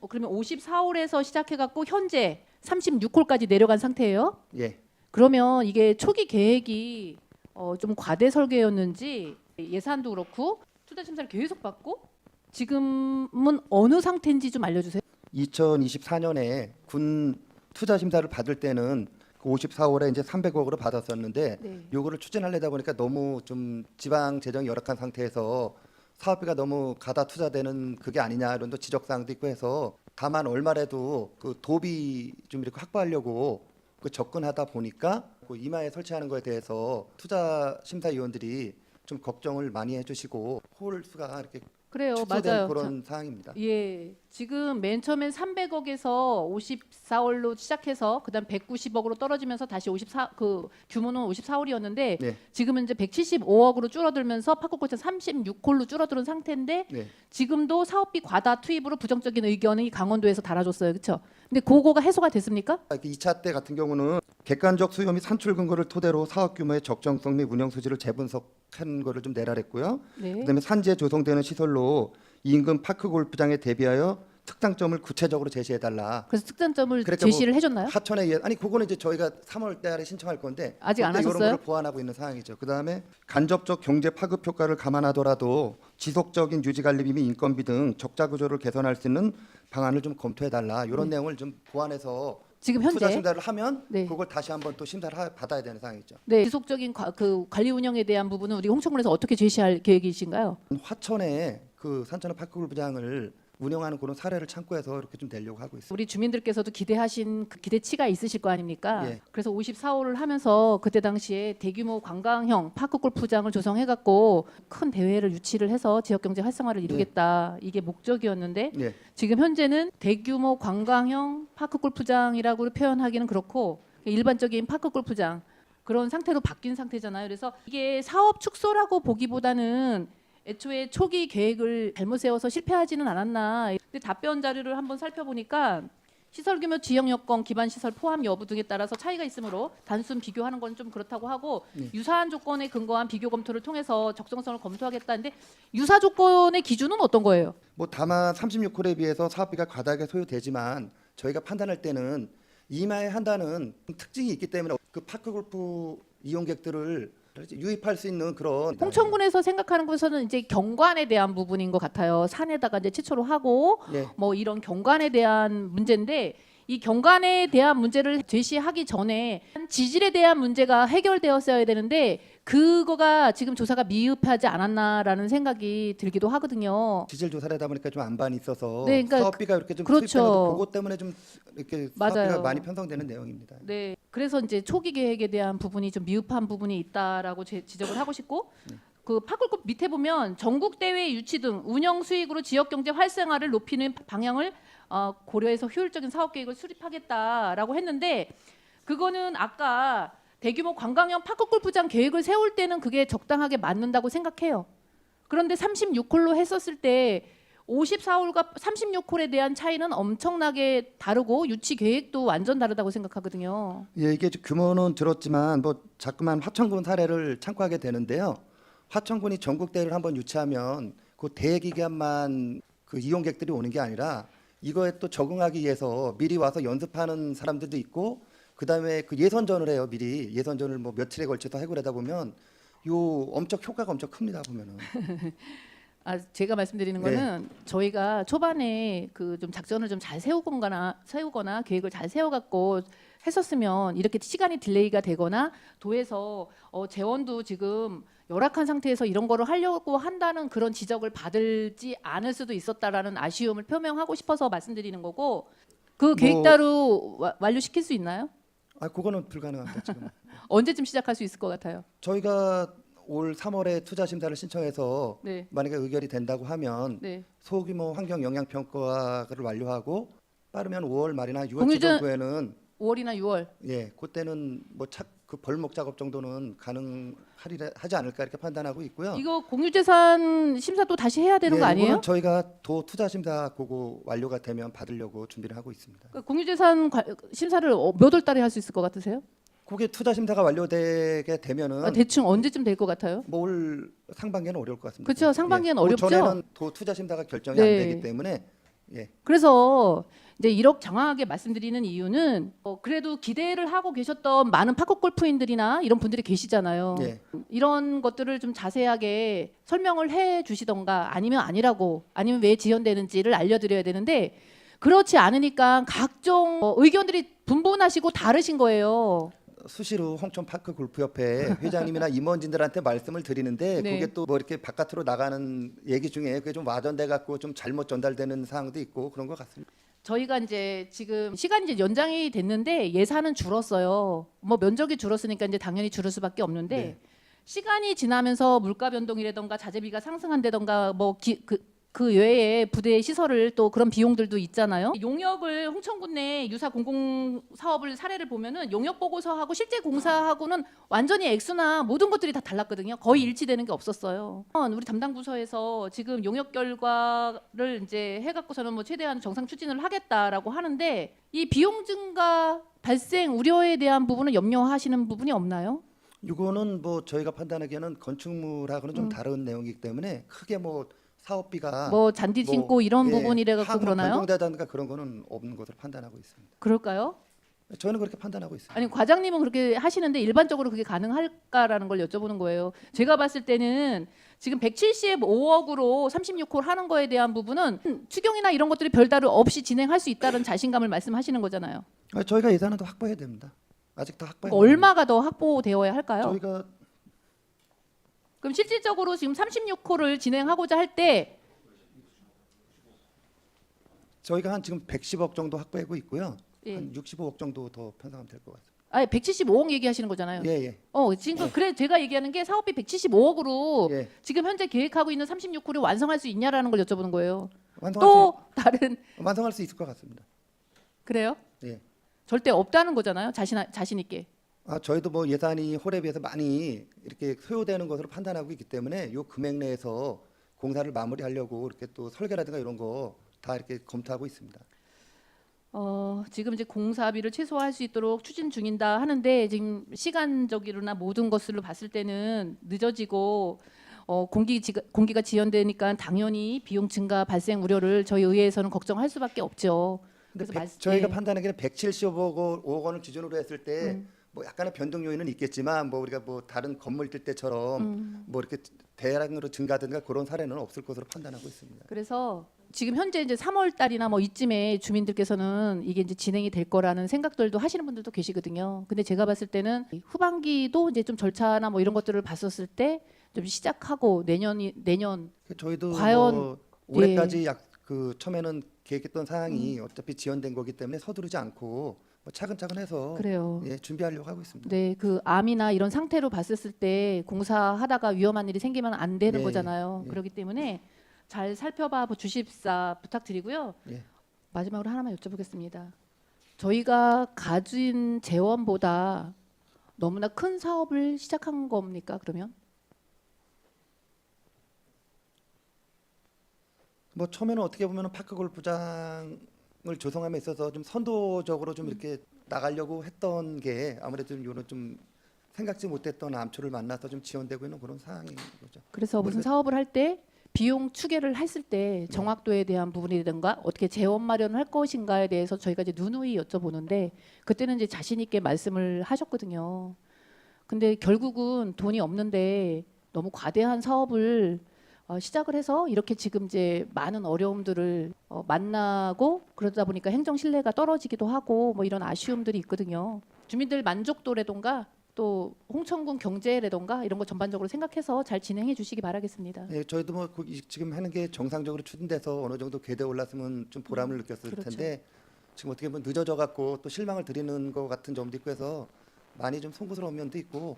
그러면 54홀에서 시작해갖고 현재 36홀까지 내려간 상태예요? 예. 그러면 이게 초기 계획이 좀 과대 설계였는지 예산도 그렇고 투자 심사를 계속 받고 지금은 어느 상태인지 좀 알려주세요. 2024년에 군 투자 심사를 받을 때는 54월에 이제 300억으로 받았었는데 네. 요거를 추진하려다 보니까 너무 좀 지방 재정이 열악한 상태에서 사업비가 너무 가다 투자되는 그게 아니냐 이런 또 지적 사항도 있고 해서 다만 얼마라도 그 도비 좀 이렇게 확보하려고 그 접근하다 보니까 그 이마에 설치하는 거에 대해서 투자 심사위원들이 좀 걱정을 많이 해주시고 홀 수가 이렇게 그래요, 축소된 맞아요. 그런 상황입니다. 예, 지금 맨 처음엔 300억에서 54홀로 시작해서 그다음 190억으로 떨어지면서 다시 54 그 규모는 54홀이었는데 네. 지금은 이제 175억으로 줄어들면서 파크골차 36홀로 줄어든 상태인데 네. 지금도 사업비 과다 투입으로 부정적인 의견이 강원도에서 달아줬어요, 그렇죠? 근데 그거가 해소가 됐습니까? 2차 때 같은 경우는 객관적 수요 및 산출 근거를 토대로 사업 규모의 적정성 및 운영 수지를 재분석한 거를 좀 내라랬고요. 네. 그다음에 산지에 조성되는 시설로 인근 파크 골프장에 대비하여 특장점을 구체적으로 제시해달라. 그래서 특단점을 그러니까 제시를 해줬나요? 하천에 아니 그거는 이제 저희가 3월 달에 신청할 건데 아직 안 그때 이런 하셨어요? 거를 보완하고 있는 상황이죠. 그다음에 간접적 경제 파급 효과를 감안하더라도 지속적인 유지 관리비 및 인건비 등 적자 구조를 개선할 수 있는 방안을 좀 검토해달라. 이런 내용을 좀 보완해서 지금 투자 현재 심사를 하면 네. 그걸 다시 한번 또 심사를 받아야 되는 상황이죠. 네, 지속적인 그 관리 운영에 대한 부분은 우리 홍천군에서 어떻게 제시할 계획이신가요? 화천에 그 산천어 파크 골프장을 운영하는 그런 사례를 참고해서 이렇게 좀 내려고 하고 있습니다. 우리 주민들께서도 기대하신 그 기대치가 있으실 거 아닙니까? 예. 그래서 54호를 하면서 그때 당시에 대규모 관광형 파크 골프장을 조성해갖고 큰 대회를 유치를 해서 지역 경제 활성화를 이루겠다. 이게 목적이었는데 예. 지금 현재는 대규모 관광형 파크 골프장이라고 표현하기는 그렇고 일반적인 파크 골프장 그런 상태로 바뀐 상태잖아요. 그래서 이게 사업 축소라고 보기보다는 애초에 초기 계획을 잘못 세워서 실패하지는 않았나. 근데 답변 자료를 한번 살펴보니까 시설 규모, 지역 여건, 기반 시설 포함 여부 등에 따라서 차이가 있으므로 단순 비교하는 건 좀 그렇다고 하고 유사한 조건에 근거한 비교 검토를 통해서 적정성을 검토하겠다는데 유사 조건의 기준은 어떤 거예요? 뭐 다만 36홀에 비해서 사업비가 과다하게 소요되지만 저희가 판단할 때는 이마에 한다는 특징이 있기 때문에 그 파크 골프 이용객들을 유입할 수 있는 그런 홍천군에서 생각하는 것은 이제 경관에 대한 부분인 것 같아요. 산에다가 이제 최초로 하고 예. 뭐 이런 경관에 대한 문제인데 이 경관에 대한 문제를 제시하기 전에 지질에 대한 문제가 해결되었어야 되는데 그거가 지금 조사가 미흡하지 않았나라는 생각이 들기도 하거든요. 지질 조사를 하다 보니까 좀 안반이 있어서 네, 그러니까 사업비가 이렇게 좀 그렇죠. 투입되는 그것 때문에 좀 이렇게 사업비가 맞아요. 많이 편성되는 내용입니다. 네, 그래서 이제 초기 계획에 대한 부분이 좀 미흡한 부분이 있다라고 지적을 하고 싶고 그 파크골프 밑에 보면 전국 대회 유치 등 운영 수익으로 지역 경제 활성화를 높이는 방향을 고려해서 효율적인 사업 계획을 수립하겠다라고 했는데 그거는 아까 대규모 관광형 파크골프장 계획을 세울 때는 그게 적당하게 맞는다고 생각해요. 그런데 36홀로 했었을 때 54홀과 36홀에 대한 차이는 엄청나게 다르고 유치 계획도 완전 다르다고 생각하거든요. 예, 이게 규모는 들었지만 뭐 자꾸만 화천군 사례를 참고하게 되는데요. 화천군이 전국 대회를 한번 유치하면 그 대회 기간만 그 이용객들이 오는 게 아니라 이거에 또 적응하기 위해서 미리 와서 연습하는 사람들도 있고 그다음에 그 예선전을 해요. 미리 예선전을 뭐 며칠에 걸쳐서 하고 그러다 보면 요 엄청 효과가 엄청 큽니다. 보면은. 제가 말씀드리는 네. 거는 저희가 초반에 그 좀 작전을 좀 잘 세우거나 계획을 잘 세워갖고 했었으면 이렇게 시간이 딜레이가 되거나 도에서 재원도 지금 열악한 상태에서 이런 거를 하려고 한다는 그런 지적을 받을지 않을 수도 있었다라는 아쉬움을 표명하고 싶어서 말씀드리는 거고 그 계획 따로 완료시킬 수 있나요? 아, 그거는 불가능합니다. 지금. 언제쯤 시작할 수 있을 것 같아요? 저희가 올 3월에 투자 심사를 신청해서 네. 만약에 의결이 된다고 하면 네. 소규모 환경 영향 평가를 완료하고 빠르면 5월 말이나 6월 공유전- 정도에는 5월이나 6월. 예, 그때는 뭐 그 벌목 작업 정도는 가능하지 않을까 이렇게 판단하고 있고요. 이거 공유재산 심사도 다시 해야 되는 예, 거 아니에요? 이거는 저희가 도 투자 심사 그거 완료가 되면 받으려고 준비를 하고 있습니다. 그러니까 공유재산 심사를 몇 월 달에 할 수 있을 것 같으세요? 그게 투자 심사가 완료되게 되면은 대충 언제쯤 될 것 같아요? 뭐 올 상반기에는 어려울 것 같습니다. 그렇죠. 상반기에는 그 어렵죠. 전에는 도 투자 심사가 결정이 네. 안 되기 때문에 예. 그래서 이제 이렇게 장황하게 말씀드리는 이유는 그래도 기대를 하고 계셨던 많은 파크 골프인들이나 이런 분들이 계시잖아요. 예. 이런 것들을 좀 자세하게 설명을 해 주시던가 아니면 아니라고 아니면 왜 지연되는지를 알려드려야 되는데 그렇지 않으니까 각종 의견들이 분분하시고 다르신 거예요. 수시로 홍천파크 골프협회 회장님이나 임원진들한테 말씀을 드리는데 네. 그게 또 뭐 이렇게 바깥으로 나가는 얘기 중에 그게 좀 와전돼 갖고 좀 잘못 전달되는 사항도 있고 그런 것 같습니다. 저희가 이제 지금 시간이 이제 연장이 됐는데 예산은 줄었어요. 뭐 면적이 줄었으니까 이제 당연히 줄을 수밖에 없는데 네. 시간이 지나면서 물가 변동이라던가 자재비가 상승한다던가 뭐 그 외에 부대 시설을 또 그런 비용들도 있잖아요. 용역을 홍천군 내 유사 공공 사업을 사례를 보면은 용역 보고서하고 실제 공사하고는 완전히 액수나 모든 것들이 다 달랐거든요. 거의 일치되는 게 없었어요. 우리 담당 부서에서 지금 용역 결과를 이제 해갖고서는 뭐 최대한 정상 추진을 하겠다라고 하는데 이 비용 증가 발생 우려에 대한 부분은 염려하시는 부분이 없나요? 이거는 뭐 저희가 판단하기에는 건축물하고는 좀 다른 내용이기 때문에 크게 뭐 사업비가 뭐 잔디 뭐, 신고 이런 예, 부분이래 갖고 그러나요? 변동되다든가 그런 거는 없는 것으로 판단하고 있습니다. 그럴까요? 저는 그렇게 판단하고 있습니다. 아니 과장님은 그렇게 하시는데 일반적으로 그게 가능할까라는 걸 여쭤보는 거예요. 제가 봤을 때는 지금 175억으로 36홀 하는 거에 대한 부분은 추경이나 이런 것들이 별다른 없이 진행할 수 있다는 자신감을 말씀하시는 거잖아요. 저희가 예산은 더 확보해야 됩니다. 아직 더 확보해야 얼마가 더 확보되어야 할까요? 저희가 그럼 실질적으로 지금 36홀을 진행하고자 할 때 저희가 한 지금 110억 정도 확보하고 있고요. 예. 한 65억 정도 더 편성하면 될 것 같습니다. 아니 175억 얘기하시는 거잖아요. 예, 예. 지금 그래 제가 얘기하는 게 사업비 175억으로 예. 지금 현재 계획하고 있는 36홀을 완성할 수 있냐라는 걸 여쭤보는 거예요. 완성할 또 다른 완성할 수 있을 것 같습니다. 그래요? 예. 절대 없다는 거잖아요. 자신 있게. 저희도 뭐 예산이 홀에 비해서 많이 이렇게 소요되는 것으로 판단하고 있기 때문에 요 금액 내에서 공사를 마무리하려고 이렇게 또 설계라든가 이런 거 다 이렇게 검토하고 있습니다. 지금 이제 공사비를 최소화할 수 있도록 추진 중이다 하는데 지금 시간적으로나 모든 것으로 봤을 때는 늦어지고 공기가 지연되니까 당연히 비용 증가 발생 우려를 저희 의회에서는 걱정할 수밖에 없죠. 근데 그래서 저희가 예. 판단하기에는 175억 원을 기준으로 했을 때 뭐 약간의 변동 요인은 있겠지만 뭐 우리가 뭐 다른 건물 뜰 때처럼 뭐 이렇게 대량으로 증가든가 그런 사례는 없을 것으로 판단하고 있습니다. 그래서 지금 현재 이제 3월 달이나 뭐 이쯤에 주민들께서는 이게 이제 진행이 될 거라는 생각들도 하시는 분들도 계시거든요. 근데 제가 봤을 때는 후반기도 이제 좀 절차나 뭐 이런 것들을 봤었을 때 좀 시작하고 내년 저희도 과연 뭐 올해까지 그 처음에는 계획했던 사항이 어차피 지연된 거기 때문에 서두르지 않고 뭐 차근차근 해서 그래요. 예, 준비하려고 하고 있습니다. 네, 그 암이나 이런 상태로 봤었을 때 공사하다가 위험한 일이 생기면 안 되는 네, 거잖아요. 예. 그렇기 때문에 잘 살펴봐 주십사 부탁드리고요. 예. 마지막으로 하나만 여쭤보겠습니다. 저희가 가진 재원보다 너무나 큰 사업을 시작한 겁니까? 그러면 뭐 처음에는 어떻게 보면 파크 골프장을 조성함에 있어서 좀 선도적으로 좀 이렇게 나가려고 했던 게 아무래도 좀 이런 좀 생각지 못했던 암초를 만나서 좀 지연되고 있는 그런 상황인 거죠. 그래서 무슨 사업을 할 때 비용 추계를 했을 때 정확도에 대한 부분이든가 어떻게 재원 마련을 할 것인가에 대해서 저희가 이제 누누이 여쭤보는데 그때는 이제 자신 있게 말씀을 하셨거든요. 근데 결국은 돈이 없는데 너무 과대한 사업을 시작을 해서 이렇게 지금 이제 많은 어려움들을 만나고 그러다 보니까 행정 신뢰가 떨어지기도 하고 뭐 이런 아쉬움들이 있거든요. 주민들 만족도라던가 또 홍천군 경제라던가 이런 거 전반적으로 생각해서 잘 진행해 주시기 바라겠습니다. 예, 저희도 뭐 지금 하는 게 정상적으로 추진돼서 어느 정도 궤도에 올랐으면 좀 보람을 느꼈을 그렇죠. 텐데 지금 어떻게 보면 늦어져 갖고 또 실망을 드리는 것 같은 점도 있고 해서 많이 좀 송구스러운 면도 있고